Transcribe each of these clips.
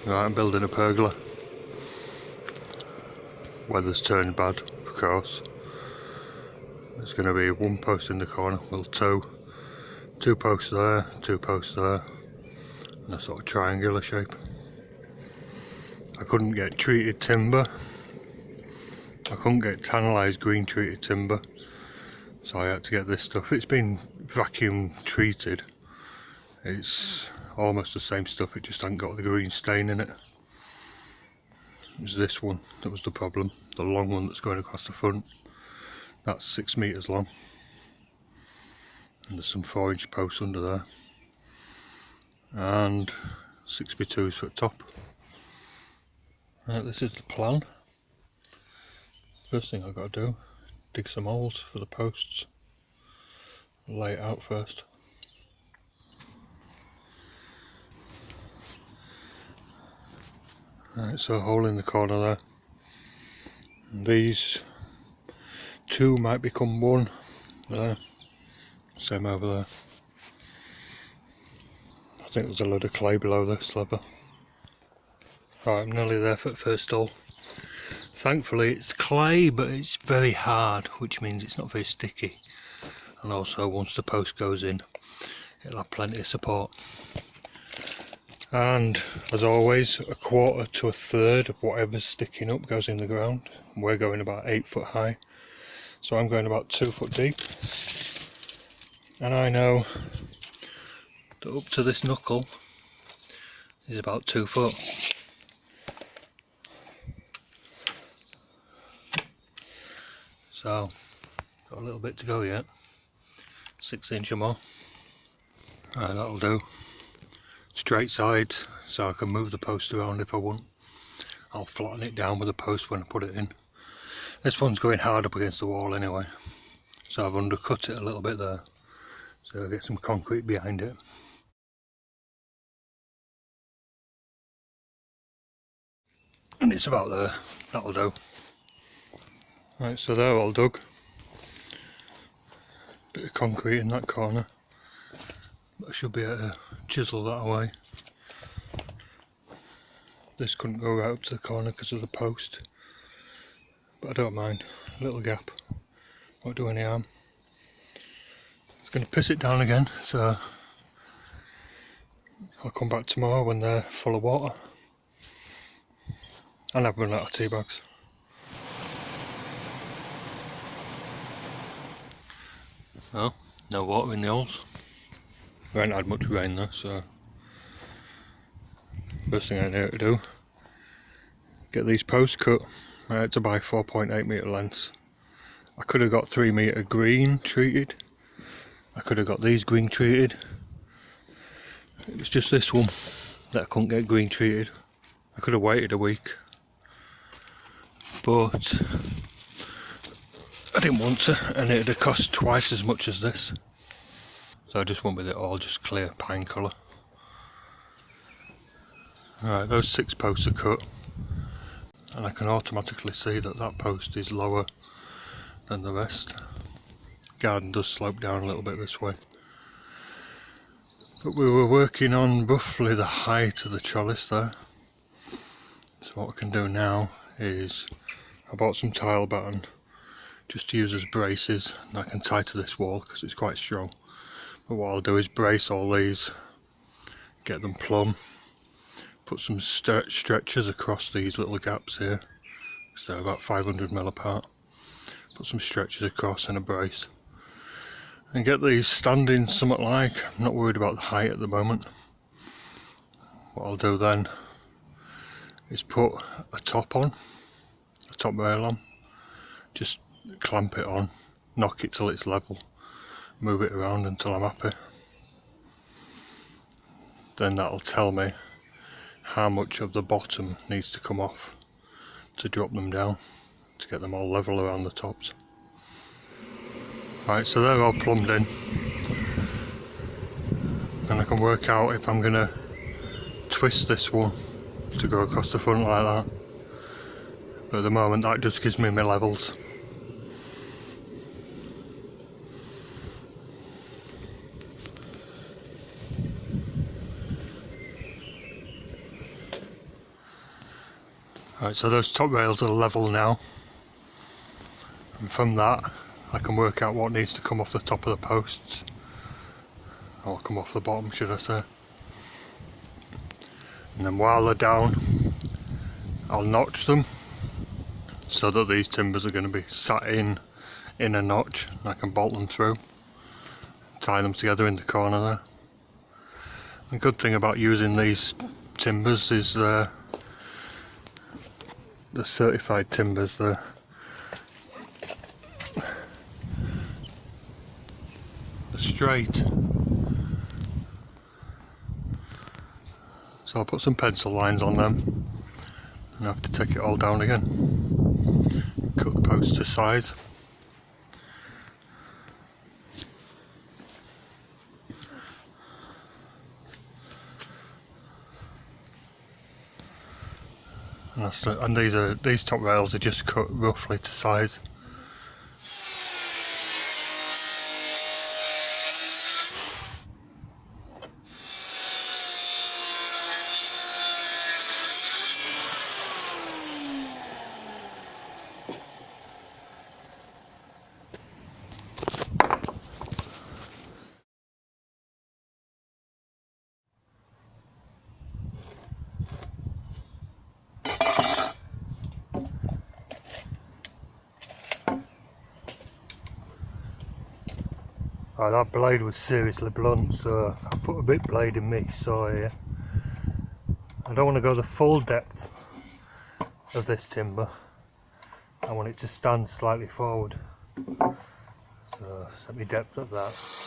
Right, I'm building a pergola. Weather's turned bad, of course. There's going to be one post in the corner, well two posts there, in a sort of triangular shape. I couldn't get treated timber. I couldn't get tannalised green treated timber, so I had to get this stuff. It's been vacuum treated. It's almost the same stuff, it just hasn't got the green stain in it. It was this one that was the problem, the long one that's going across the front. That's 6 metres long, and there's some 4-inch posts under there, and 6x2s for the top. Right, this is the plan. First thing I've got to do, dig some holes for the posts, lay it out first. Right, so a hole in the corner there. And these two might become one there, same over there. I think there's a load of clay below this level. Right, I'm nearly there for the first hole. Thankfully it's clay, but it's very hard, which means it's not very sticky. And also once the post goes in, it'll have plenty of support. And as always, 1/4 to 1/3 of whatever's sticking up goes in the ground. We're going about 8 foot high, so I'm going about 2 foot deep. And I know that up to this knuckle is about 2 foot. So, got a little bit to go yet. 6 inch or more. Right, that'll do. Straight sides, so I can move the post around if I want. I'll flatten it down with the post when I put it in. This one's going hard up against the wall anyway, so I've undercut it a little bit there, so I'll get some concrete behind it. And it's about there, that'll do. Right, so they're all dug. Bit of concrete in that corner. I should be able to chisel that away. This couldn't go right up to the corner because of the post, but I don't mind. A little gap won't do any harm. I was going to piss it down again, so I'll come back tomorrow when they're full of water. And I've run out of tea bags. So, no water in the holes. We haven't had much rain though, so first thing I need to do, get these posts cut. I had to buy 4.8 metre lengths. I could have got 3 metre green treated. I could have got these green treated. It was just this one that I couldn't get green treated. I could have waited a week, but I didn't want to, and it'd have cost twice as much as this. So I just went with it all just clear pine colour. Alright, those 6 posts are cut, and I can automatically see that that post is lower than the rest. Garden does slope down a little bit this way. But we were working on roughly the height of the trellis there. So what I can do now is, I bought some tile batten just to use as braces, and I can tie to this wall because it's quite strong. But what I'll do is brace all these, get them plumb, put some stretchers across these little gaps here, because they're about 500mm apart. Put some stretchers across and a brace, and get these standing somewhat like. I'm not worried about the height at the moment. What I'll do then is put a top on, a top rail on, just clamp it on, knock it till it's level, move it around until I'm happy. Then that'll tell me how much of the bottom needs to come off to drop them down, to get them all level around the tops. Right, so they're all plumbed in, and I can work out if I'm going to twist this one to go across the front like that. But at the moment that just gives me my levels. Right, so those top rails are level now, and from that I can work out what needs to come off the top of the posts, or come off the bottom should I say. And then while they're down, I'll notch them so that these timbers are going to be sat in a notch, and I can bolt them through, tie them together in the corner there. The good thing about using these timbers is the certified timbers, they're straight. So I'll put some pencil lines on them and I have to take it all down again. Cut the post to size. And these top rails are just cut roughly to size. Oh, that blade was seriously blunt, so I put a bit blade in me saw here. I don't want to go the full depth of this timber. I want it to stand slightly forward. So set me depth at that.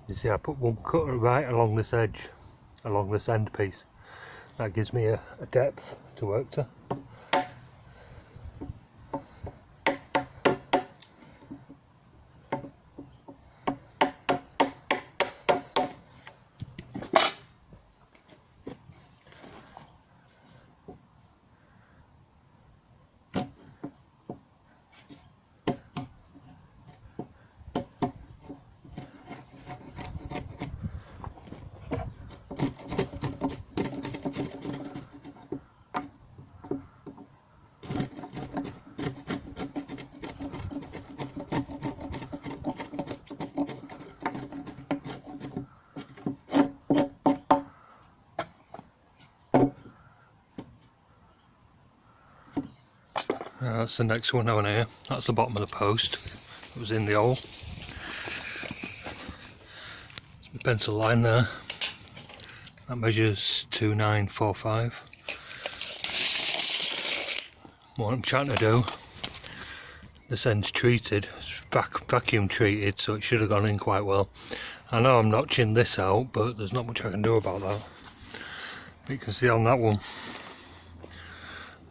You see, I put one cut right along this edge, along this end piece. That gives me a depth to work to. That's the next one on here. That's the bottom of the post. It was in the hole. There's my pencil line there. That measures 2945. What I'm trying to do, this end's treated, it's vacuum treated, so it should have gone in quite well. I know I'm notching this out, but there's not much I can do about that. But you can see on that one,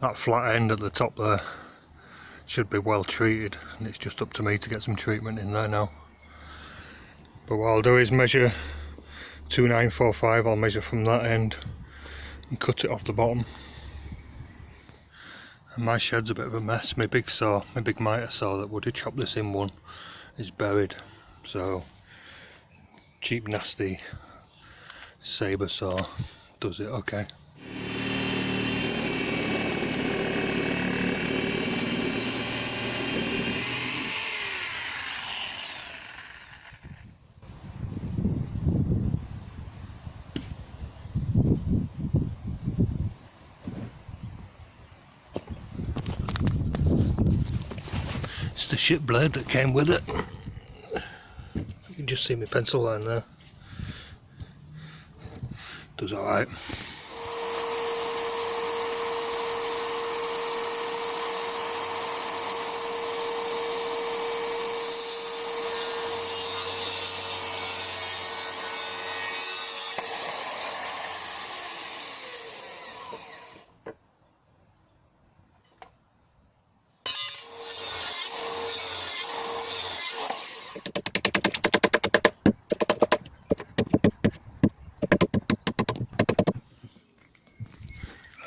that flat end at the top there should be well treated, and it's just up to me to get some treatment in there now. But what I'll do is measure 2945, I'll measure from that end and cut it off the bottom. And my shed's a bit of a mess. My big miter saw that would have chopped this in one is buried, so cheap nasty sabre saw does it okay. It's the ship blade that came with it. You can just see my pencil line there. Does alright.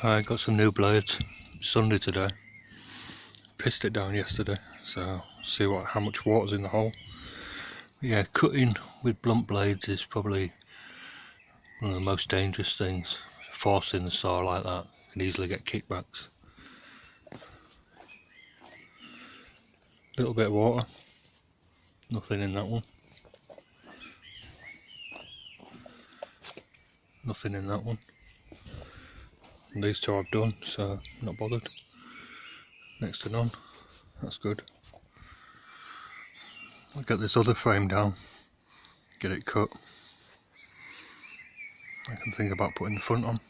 I got some new blades. It's Sunday today. Pissed it down yesterday, so see how much water's in the hole. But yeah, cutting with blunt blades is probably one of the most dangerous things. Forcing the saw like that can easily get kickbacks. Little bit of water. Nothing in that one. Nothing in that one. And these two I've done, so not bothered. Next to none. That's good. I'll get this other frame down, get it cut. I can think about putting the front on.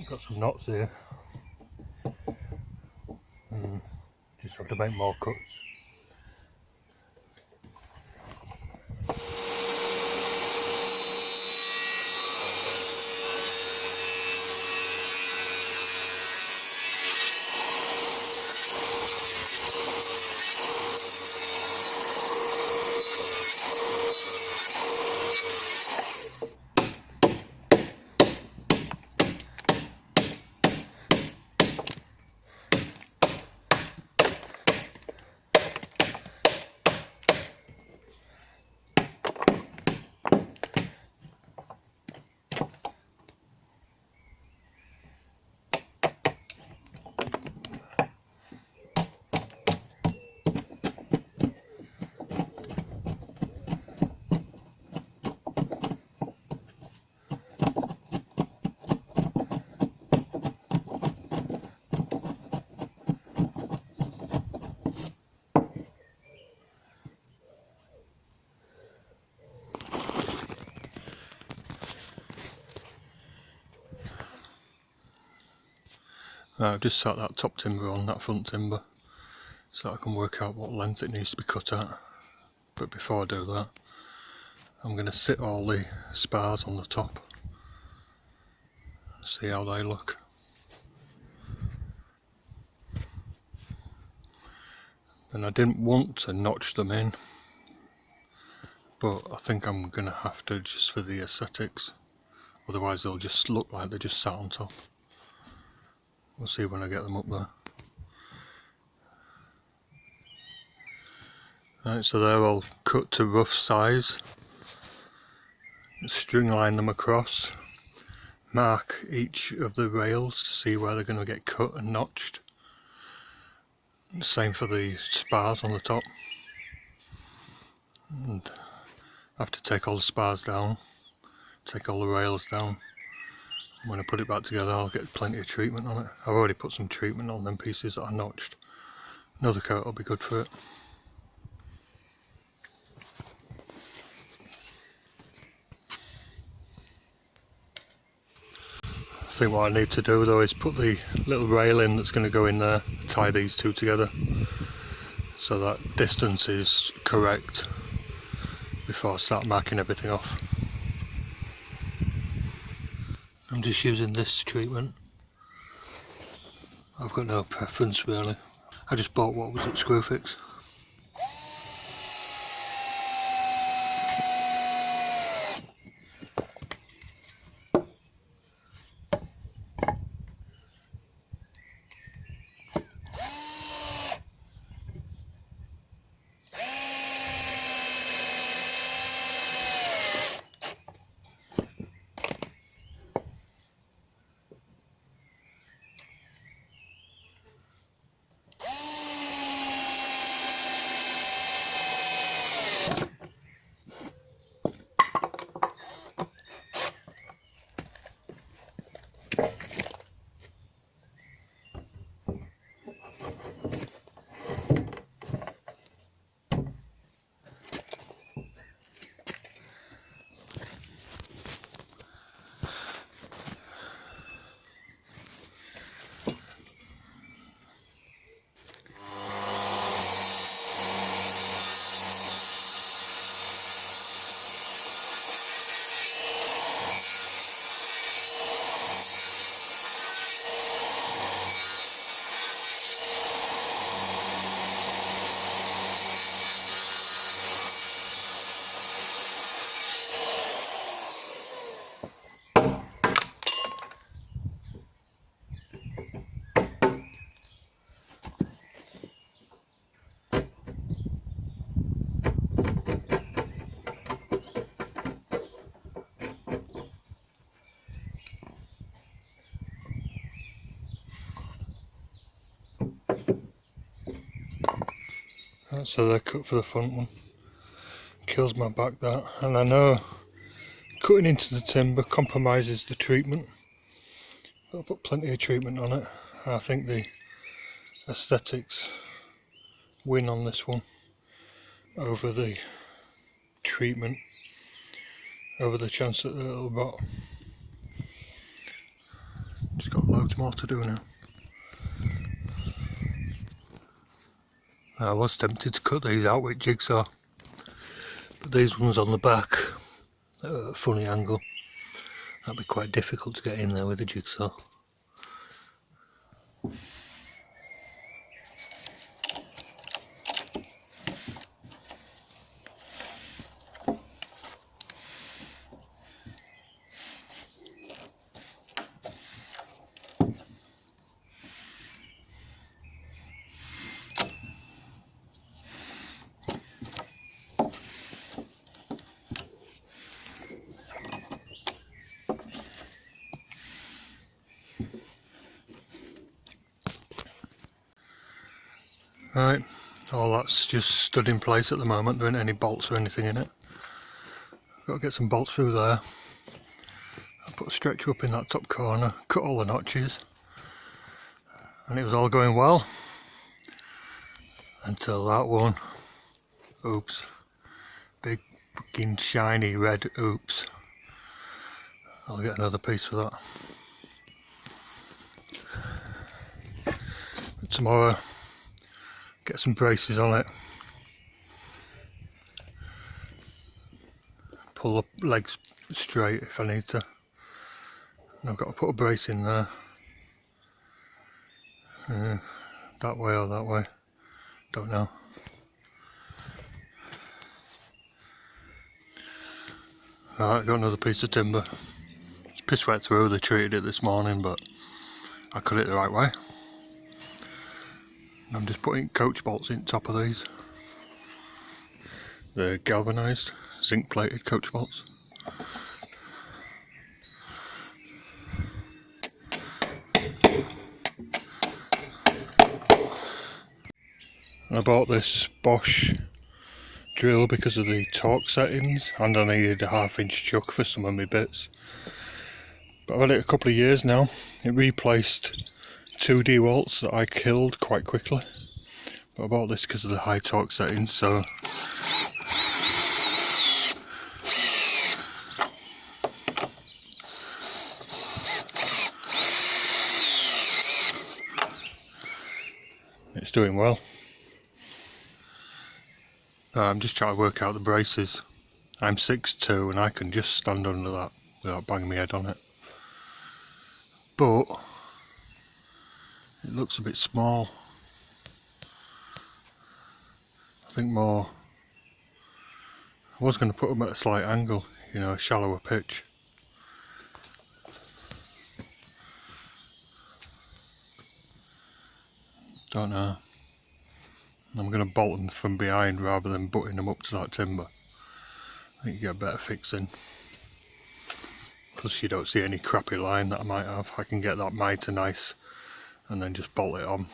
Got some knots here. Just have to make more cuts. Right, I've just sat that top timber on that front timber so I can work out what length it needs to be cut at. But before I do that, I'm going to sit all the spars on the top and see how they look. And I didn't want to notch them in, but I think I'm going to have to just for the aesthetics, otherwise they'll just look like they just sat on top. We'll see when I get them up there. Right, so they're all cut to rough size. String line them across. Mark each of the rails to see where they're going to get cut and notched. Same for the spars on the top. And I have to take all the spars down, take all the rails down. When I put it back together, I'll get plenty of treatment on it. I've already put some treatment on them pieces that I notched. Another coat will be good for it. I think what I need to do though is put the little rail in that's going to go in there, tie these two together so that distance is correct before I start marking everything off. I'm just using this treatment. I've got no preference really. I just bought what was at Screwfix. So they're cut for the front one. Kills my back, that. And I know cutting into the timber compromises the treatment. I'll put plenty of treatment on it. I think the aesthetics win on this one over the treatment, over the chance that it'll rot. Just got loads more to do now. I was tempted to cut these out with jigsaw, but these ones on the back at a funny angle. That'd be quite difficult to get in there with a jigsaw. Right, all that's just stood in place at the moment. There ain't any bolts or anything in it. Got to get some bolts through there. I put a stretcher up in that top corner, cut all the notches, and it was all going well until that one. Oops, big fucking shiny red oops. I'll get another piece for that. But tomorrow, get some braces on it, pull the legs straight if I need to, and I've got to put a brace in there, that way or that way, don't know. Right, got another piece of timber. It's piss wet through, they treated it this morning, but I cut it the right way. I'm just putting coach bolts in top of these. They're galvanised, zinc plated coach bolts. And I bought this Bosch drill because of the torque settings, and I needed a 1/2 inch chuck for some of my bits. But I've had it a couple of years now. It replaced 2 DeWalts that I killed quite quickly. But I bought this because of the high torque settings, so it's doing well. I'm just trying to work out the braces. I'm 6'2" and I can just stand under that without banging my head on it. But it looks a bit small. I think more. I was going to put them at a slight angle, you know, a shallower pitch. Don't know. I'm going to bolt them from behind rather than butting them up to that timber. I think you get a better fixing. Plus you don't see any crappy line that I might have. I can get that mitre nice and then just bolt it on.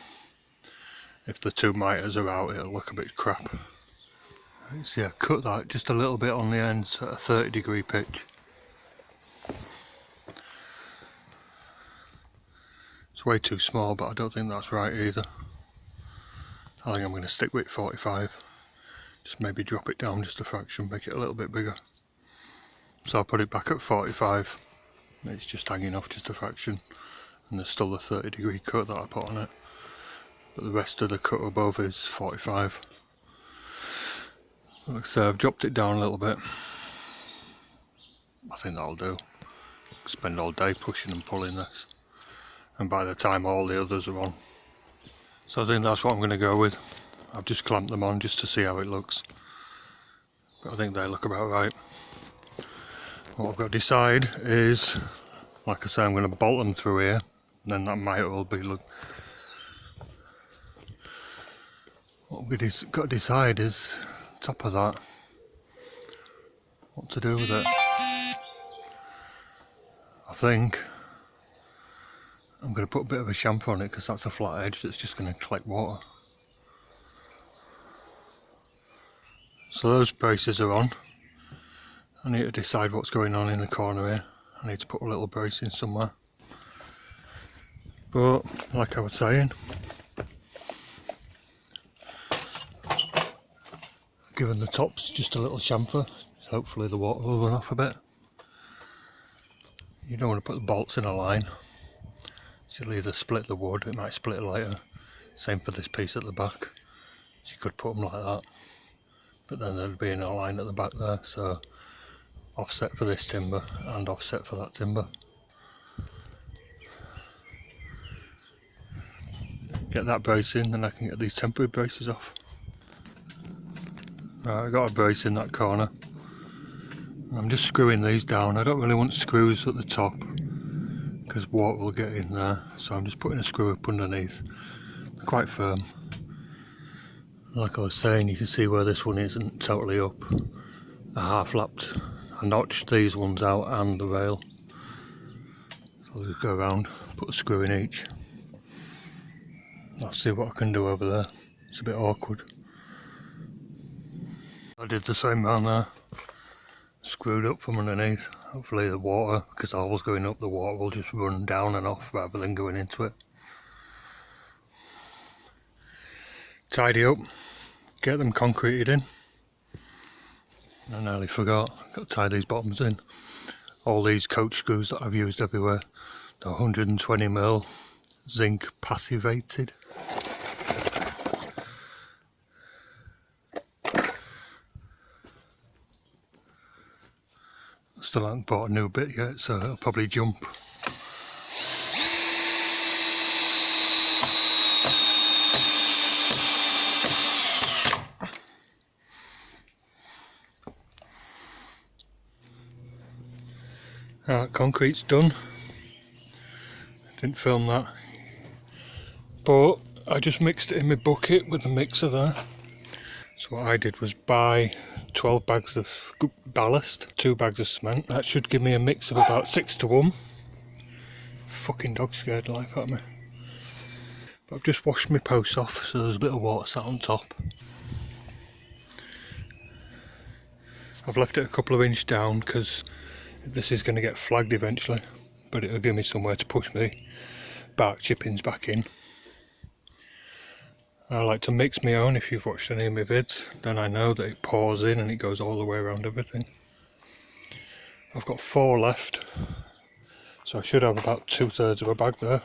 If the 2 mitres are out, it'll look a bit crap. See, I cut that just a little bit on the ends at a 30-degree pitch. It's way too small, but I don't think that's right either. I think I'm going to stick with 45. Just maybe drop it down just a fraction, make it a little bit bigger. So I'll put it back at 45. It's just hanging off just a fraction. And there's still the 30-degree cut that I put on it. But the rest of the cut above is 45. Like I say, I've dropped it down a little bit. I think that'll do. Spend all day pushing and pulling this. And by the time all the others are on. So I think that's what I'm going to go with. I've just clamped them on just to see how it looks. But I think they look about right. What I've got to decide is, like I say, I'm going to bolt them through here. And then that might all be look. What we've got to decide is, top of that, what to do with it. I think I'm going to put a bit of a chamfer on it because that's a flat edge that's just going to collect water. So those braces are on. I need to decide what's going on in the corner here. I need to put a little brace in somewhere. But like I was saying, given the top's just a little chamfer, hopefully the water will run off a bit. You don't want to put the bolts in a line. So you'll either split the wood, it might split later. Same for this piece at the back. So you could put them like that. But then there'd be in a line at the back there, so offset for this timber and offset for that timber. Get that brace in, then I can get these temporary braces off. Right, I got a brace in that corner. I'm just screwing these down. I don't really want screws at the top because water will get in there, so I'm just putting a screw up underneath. They're quite firm. Like I was saying, you can see where this one isn't totally up. I half lapped. I notched these ones out and the rail. So I'll just go around, put a screw in each. I'll see what I can do over there. It's a bit awkward. I did the same round there. Screwed up from underneath. Hopefully the water, because I was going up, the water will just run down and off rather than going into it. Tidy up, get them concreted in. I nearly forgot, I've got to tie these bottoms in. All these coach screws that I've used everywhere, they're 120mm zinc passivated. Still haven't bought a new bit yet, so it'll probably jump. Concrete's done. Didn't film that, but I just mixed it in my bucket with the mixer there. So what I did was buy 12 bags of ballast, 2 bags of cement. That should give me a mix of about 6-1. Fucking dog scared the life out of me. But I've just washed my posts off, so there's a bit of water sat on top. I've left it a couple of inches down because this is going to get flagged eventually, but it'll give me somewhere to push my bark chippings back in. I like to mix my own. If you've watched any of my vids, then I know that it pours in and it goes all the way around everything. I've got 4 left, so I should have about 2/3 of a bag there.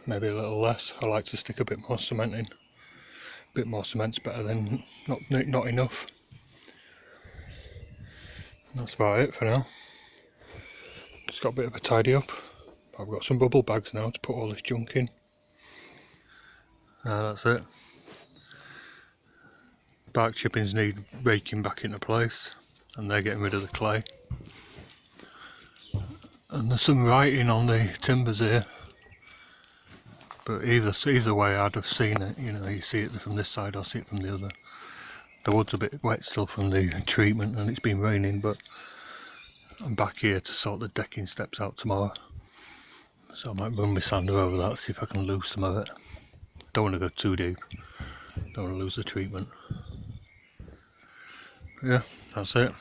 Maybe a little less. I like to stick a bit more cement in. A bit more cement's better than not enough. That's about it for now. Just got a bit of a tidy up. I've got some bubble bags now to put all this junk in. That's it. Bark chippings need raking back into place, and they're getting rid of the clay. And there's some writing on the timbers here, but either way I'd have seen it. You know, you see it from this side, I'll see it from the other. The wood's a bit wet still from the treatment, and it's been raining, but I'm back here to sort the decking steps out tomorrow, so I might run my sander over that, see if I can lose some of it. Don't want to go too deep, don't want to lose the treatment. But yeah, that's it.